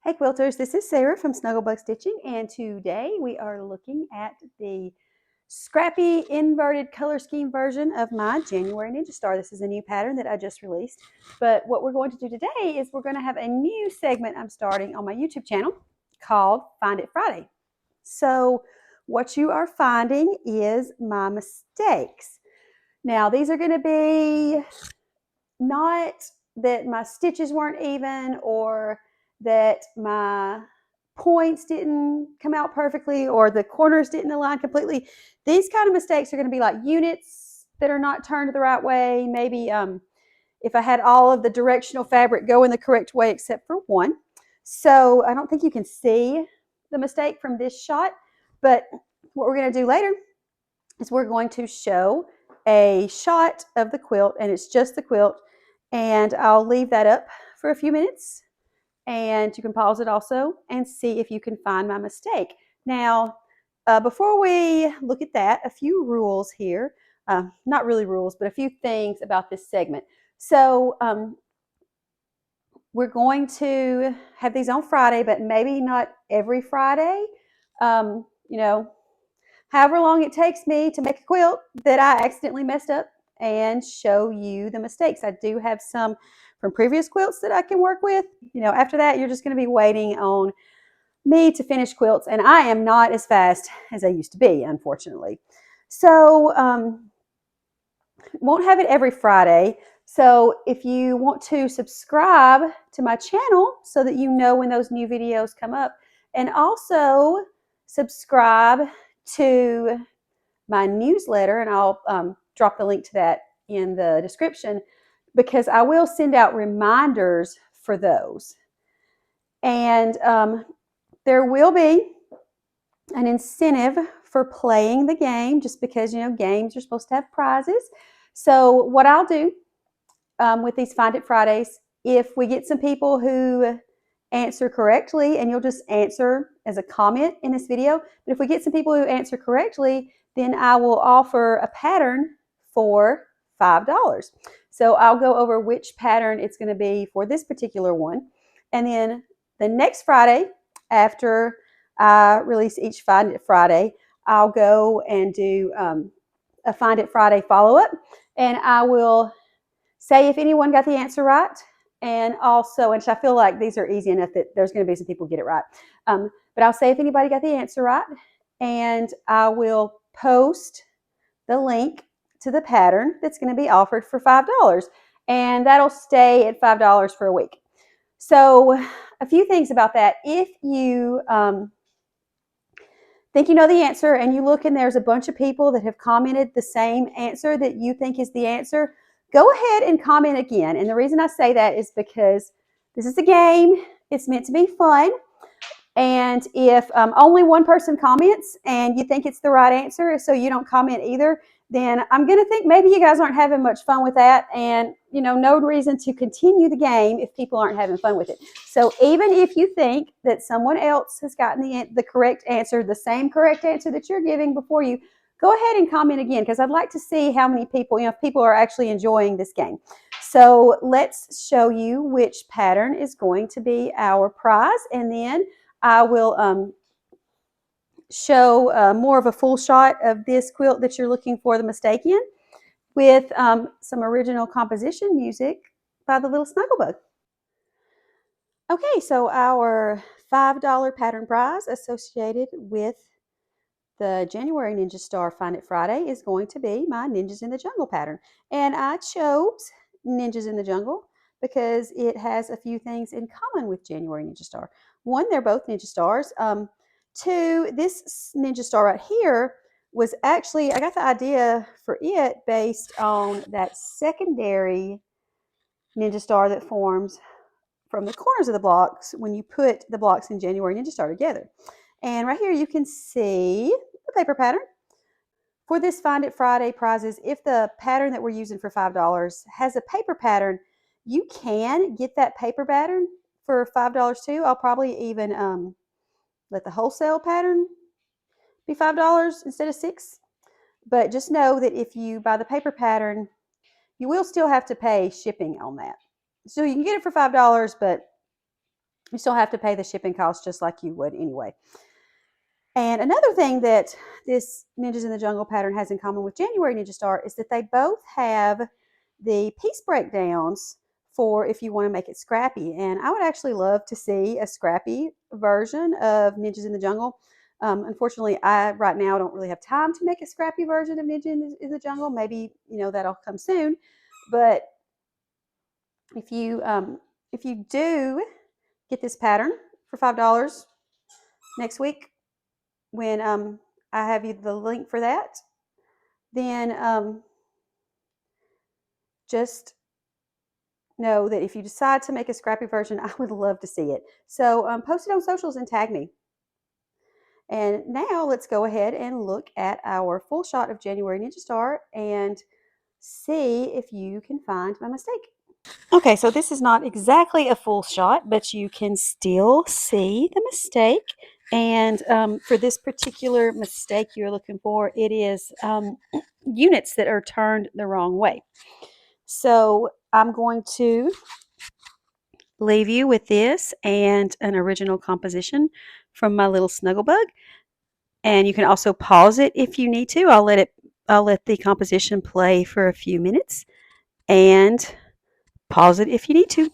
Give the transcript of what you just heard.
Hey Quilters, this is Sarah from Snugglebug Stitching, and today we are looking at the scrappy inverted color scheme version of my January Ninja Star. This is a new pattern that I just released, but what we're going to do today is we're going to have a new segment I'm starting on my YouTube channel called Find It Friday. So what you are finding is my mistakes. Now these are going to be not that my stitches weren't even or that my points didn't come out perfectly or the corners didn't align completely. These kind of mistakes are going to be like units that are not turned the right way. Maybe if I had all of the directional fabric go in the correct way except for one. So I don't think you can see the mistake from this shot, but what we're going to do later is we're going to show a shot of the quilt, and it's just the quilt, and I'll leave that up for a few minutes, and you can pause it also and see if you can find my mistake. Now, before we look at that, a few rules here. Not really rules, but a few things about this segment. So we're going to have these on Friday, but maybe not every Friday. You know, however long it takes me to make a quilt that I accidentally messed up and show you the mistakes. I do have some from previous quilts that I can work with. You know, after that, you're just going to be waiting on me to finish quilts, and I am not as fast as I used to be, unfortunately. So, won't have it every Friday. So if you want to subscribe to my channel so that you know when those new videos come up, and also subscribe to my newsletter, and I'll drop the link to that in the description, because I will send out reminders for those. And there will be an incentive for playing the game, just because, you know, games are supposed to have prizes. So what I'll do with these Find It Fridays, if we get some people who answer correctly, and you'll just answer as a comment in this video, but if we get some people who answer correctly, then I will offer a pattern for $5. So I'll go over which pattern it's going to be for this particular one, and then the next Friday, after I release each Find It Friday, I'll go and do a Find It Friday follow-up, and I will say if anyone got the answer right, and also, and I feel like these are easy enough that there's going to be some people get it right, but I'll say if anybody got the answer right, and I will post the link to the pattern that's going to be offered for $5, and that'll stay at $5 for a week. So a few things about that. If you think you know the answer and you look and there's a bunch of people that have commented the same answer that you think is the answer, go ahead and comment again. And the reason I say that is because this is a game. It's meant to be fun. And if only one person comments and you think it's the right answer, so you don't comment either, then I'm going to think maybe you guys aren't having much fun with that, and, you know, no reason to continue the game if people aren't having fun with it. So even if you think that someone else has gotten the correct answer, the same correct answer that you're giving before you, go ahead and comment again, because I'd like to see how many people, you know, if people are actually enjoying this game. So let's show you which pattern is going to be our prize, and then I will show more of a full shot of this quilt that you're looking for the mistake in, with some original composition music by the Little Snugglebug. Okay, so our $5 pattern prize associated with the January Ninja Star Find It Friday is going to be my Ninjas in the Jungle pattern. And I chose Ninjas in the Jungle because it has a few things in common with January Ninja Star. One, they're both Ninja Stars. Two, this Ninja Star right here was actually, I got the idea for it based on that secondary Ninja Star that forms from the corners of the blocks when you put the blocks in January Ninja Star together. And right here you can see the paper pattern. For this Find It Friday prizes, if the pattern that we're using for $5 has a paper pattern, you can get that paper pattern for $5 too. I'll probably even let the wholesale pattern be $5 instead of $6. But just know that if you buy the paper pattern, you will still have to pay shipping on that. So you can get it for $5, but You still have to pay the shipping cost just like you would anyway. And another thing that this Ninjas in the Jungle pattern has in common with January Ninja Star is that they both have the piece breakdowns for if you want to make it scrappy. And I would actually love to see a scrappy version of Ninjas in the Jungle. Unfortunately, I right now don't really have time to make a scrappy version of Ninja in the Jungle. Maybe that'll come soon. But if you do get this pattern for $5 next week, when I have you the link for that, then just know that if you decide to make a scrappy version, I would love to see it. So post it on socials and tag me. And now let's go ahead and look at our full shot of January Ninja Star and see if you can find my mistake. Okay, so this is not exactly a full shot, but you can still see the mistake. And for this particular mistake you're looking for, it is units that are turned the wrong way. So I'm going to leave you with this and an original composition from my little snuggle bug. And you can also pause it if you need to. I'll let the composition play for a few minutes and pause it if you need to.